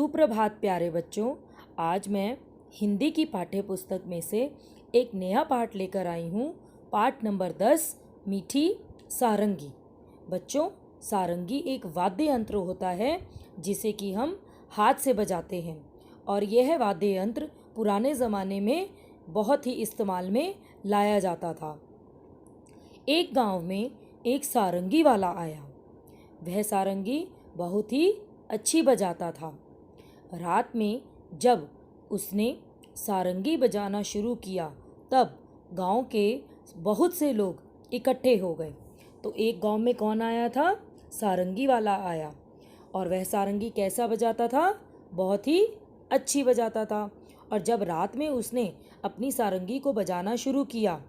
सुप्रभात प्यारे बच्चों। आज मैं हिंदी की पाठ्य पुस्तक में से एक नया पाठ लेकर आई हूँ। पाठ नंबर 10, मीठी सारंगी। बच्चों, सारंगी एक वाद्य यंत्र होता है जिसे कि हम हाथ से बजाते हैं और यह वाद्य यंत्र पुराने ज़माने में बहुत ही इस्तेमाल में लाया जाता था। एक गांव में एक सारंगी वाला आया। वह सारंगी बहुत ही अच्छी बजाता था। रात में जब उसने सारंगी बजाना शुरू किया तब गांव के बहुत से लोग इकट्ठे हो गए। तो एक गांव में कौन आया था? सारंगी वाला आया। और वह सारंगी कैसा बजाता था? बहुत ही अच्छी बजाता था। और जब रात में उसने अपनी सारंगी को बजाना शुरू किया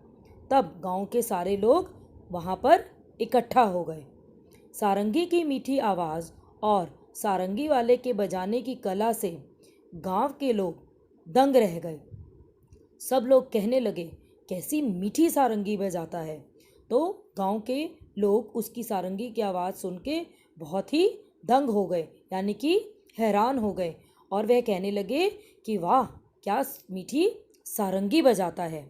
तब गांव के सारे लोग वहाँ पर इकट्ठा हो गए। सारंगी की मीठी आवाज़ और सारंगी वाले के बजाने की कला से गांव के लोग दंग रह गए। सब लोग कहने लगे, कैसी मीठी सारंगी बजाता है। तो गांव के लोग उसकी सारंगी की आवाज़ सुन के बहुत ही दंग हो गए, यानी कि हैरान हो गए। और वह कहने लगे कि वाह, क्या मीठी सारंगी बजाता है।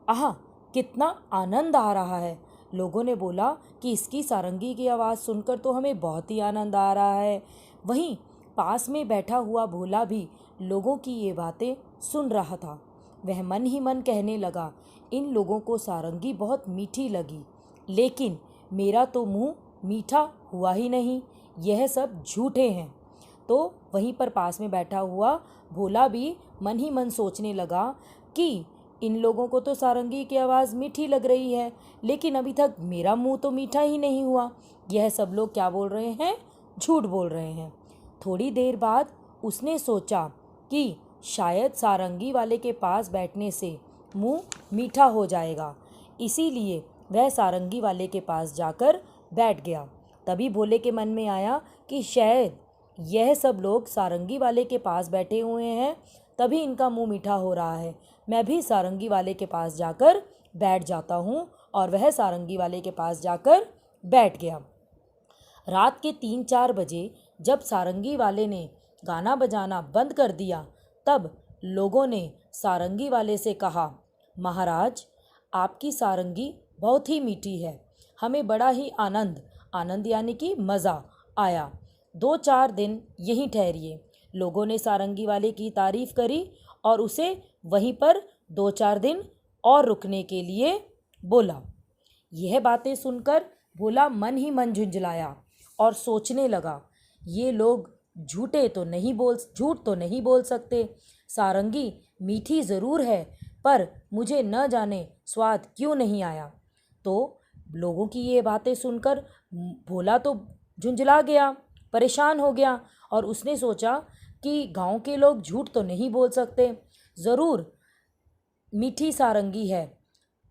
आहा, कितना आनंद आ रहा है। लोगों ने बोला कि इसकी सारंगी की आवाज़ सुनकर तो हमें बहुत ही आनंद आ रहा है। वहीं पास में बैठा हुआ भोला भी लोगों की ये बातें सुन रहा था। वह मन ही मन कहने लगा, इन लोगों को सारंगी बहुत मीठी लगी, लेकिन मेरा तो मुंह मीठा हुआ ही नहीं, यह सब झूठे हैं। तो वहीं पर पास में बैठा हुआ भोला भी मन ही मन सोचने लगा कि इन लोगों को तो सारंगी की आवाज़ मीठी लग रही है, लेकिन अभी तक मेरा मुंह तो मीठा ही नहीं हुआ। यह सब लोग क्या बोल रहे हैं? झूठ बोल रहे हैं। थोड़ी देर बाद उसने सोचा कि शायद सारंगी वाले के पास बैठने से मुंह मीठा हो जाएगा, इसीलिए वह सारंगी वाले के पास जाकर बैठ गया। तभी भोले के मन में आया कि शायद यह सब लोग सारंगी वाले के पास बैठे हुए हैं, तभी इनका मुंह मीठा हो रहा है। मैं भी सारंगी वाले के पास जाकर बैठ जाता हूँ। और वह सारंगी वाले के पास जाकर बैठ गया। रात के 3-4 बजे जब सारंगी वाले ने गाना बजाना बंद कर दिया तब लोगों ने सारंगी वाले से कहा, महाराज, आपकी सारंगी बहुत ही मीठी है, हमें बड़ा ही आनंद यानी कि मज़ा आया। 2-4 दिन यहीं ठहरिए। लोगों ने सारंगी वाले की तारीफ़ करी और उसे वहीं पर 2-4 दिन और रुकने के लिए बोला। यह बातें सुनकर भोला मन ही मन झुंझलाया और सोचने लगा, ये लोग झूठ तो नहीं बोल सकते। सारंगी मीठी ज़रूर है, पर मुझे न जाने स्वाद क्यों नहीं आया। तो लोगों की ये बातें सुनकर भोला तो झुंझला गया, परेशान हो गया और उसने सोचा कि गांव के लोग झूठ तो नहीं बोल सकते, ज़रूर मीठी सारंगी है,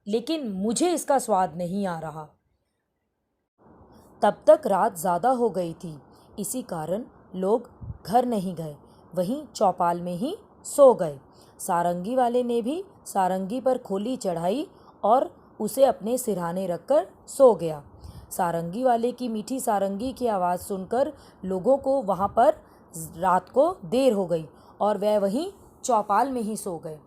लेकिन मुझे इसका स्वाद नहीं आ रहा। तब तक रात ज़्यादा हो गई थी, इसी कारण लोग घर नहीं गए, वहीं चौपाल में ही सो गए। सारंगी वाले ने भी सारंगी पर खोली चढ़ाई और उसे अपने सिरहाने रखकर सो गया। सारंगी वाले की मीठी सारंगी की आवाज़ सुनकर लोगों को वहाँ पर रात को देर हो गई और वह वहीं चौपाल में ही सो गए।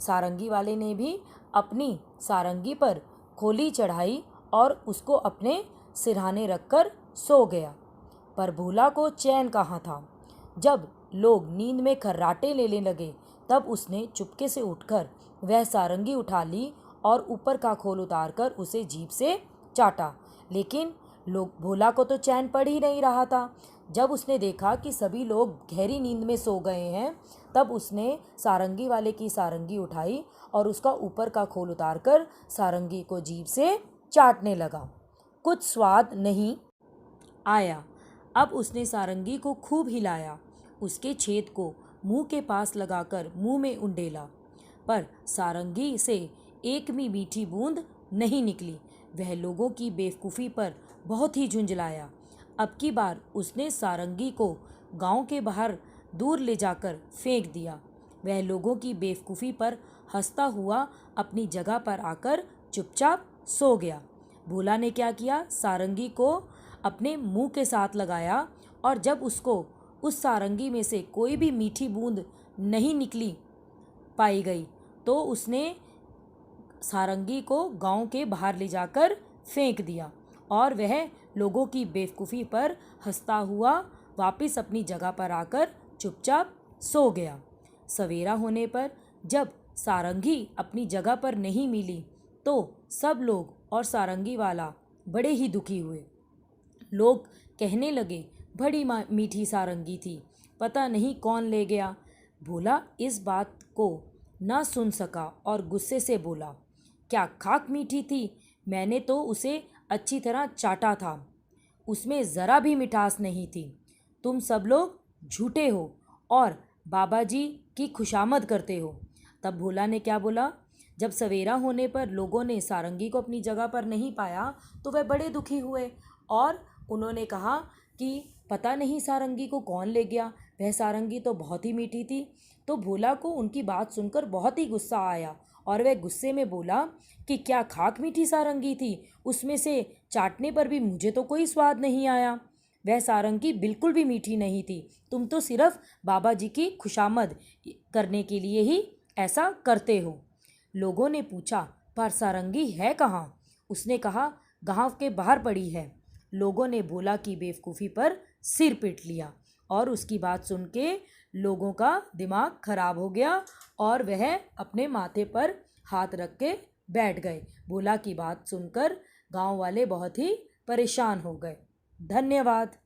सारंगी वाले ने भी अपनी सारंगी पर खोली चढ़ाई और उसको अपने सिरहाने रखकर सो गया। पर भोला को चैन कहाँ था। जब लोग नींद में खर्राटे लेने लगे तब उसने चुपके से उठकर वह सारंगी उठा ली और ऊपर का खोल उतारकर उसे जीभ से चाटा, लेकिन भोला को तो चैन पड़ ही नहीं रहा था। जब उसने देखा कि सभी लोग गहरी नींद में सो गए हैं तब उसने सारंगी वाले की सारंगी उठाई और उसका ऊपर का खोल उतारकर सारंगी को जीभ से चाटने लगा। कुछ स्वाद नहीं आया। अब उसने सारंगी को खूब हिलाया, उसके छेद को मुंह के पास लगाकर मुंह में उंडेला, पर सारंगी से एक भी मीठी बूंद नहीं निकली। वह लोगों की बेवकूफ़ी पर बहुत ही झुंझलाया। अब की बार उसने सारंगी को गांव के बाहर दूर ले जाकर फेंक दिया। वह लोगों की बेवकूफ़ी पर हंसता हुआ अपनी जगह पर आकर चुपचाप सो गया। भोला ने क्या किया, सारंगी को अपने मुंह के साथ लगाया और जब उसको उस सारंगी में से कोई भी मीठी बूंद नहीं निकली पाई गई तो उसने सारंगी को गांव के बाहर ले जाकर फेंक दिया और वह लोगों की बेवकूफ़ी पर हंसता हुआ वापस अपनी जगह पर आकर चुपचाप सो गया। सवेरा होने पर जब सारंगी अपनी जगह पर नहीं मिली तो सब लोग और सारंगी वाला बड़े ही दुखी हुए। लोग कहने लगे, बड़ी मीठी सारंगी थी, पता नहीं कौन ले गया। भोला इस बात को ना सुन सका और गुस्से से बोला, क्या खाक मीठी थी? मैंने तो उसे अच्छी तरह चाटा था, उसमें ज़रा भी मिठास नहीं थी। तुम सब लोग झूठे हो और बाबा जी की खुशामद करते हो। तब भोला ने क्या बोला, जब सवेरा होने पर लोगों ने सारंगी को अपनी जगह पर नहीं पाया तो वह बड़े दुखी हुए और उन्होंने कहा कि पता नहीं सारंगी को कौन ले गया, वह सारंगी तो बहुत ही मीठी थी। तो भोला को उनकी बात सुनकर बहुत ही गुस्सा आया और वह गुस्से में बोला कि क्या खाक मीठी सारंगी थी, उसमें से चाटने पर भी मुझे तो कोई स्वाद नहीं आया। वह सारंगी बिल्कुल भी मीठी नहीं थी, तुम तो सिर्फ बाबा जी की खुशामद करने के लिए ही ऐसा करते हो। लोगों ने पूछा, पर सारंगी है कहाँ? उसने कहा, गांव के बाहर पड़ी है। लोगों ने भोला की बेवकूफ़ी पर सिर पीट लिया और उसकी बात सुन के लोगों का दिमाग खराब हो गया और वह अपने माथे पर हाथ रख के बैठ गए। भोला की बात सुनकर गांव वाले बहुत ही परेशान हो गए। धन्यवाद।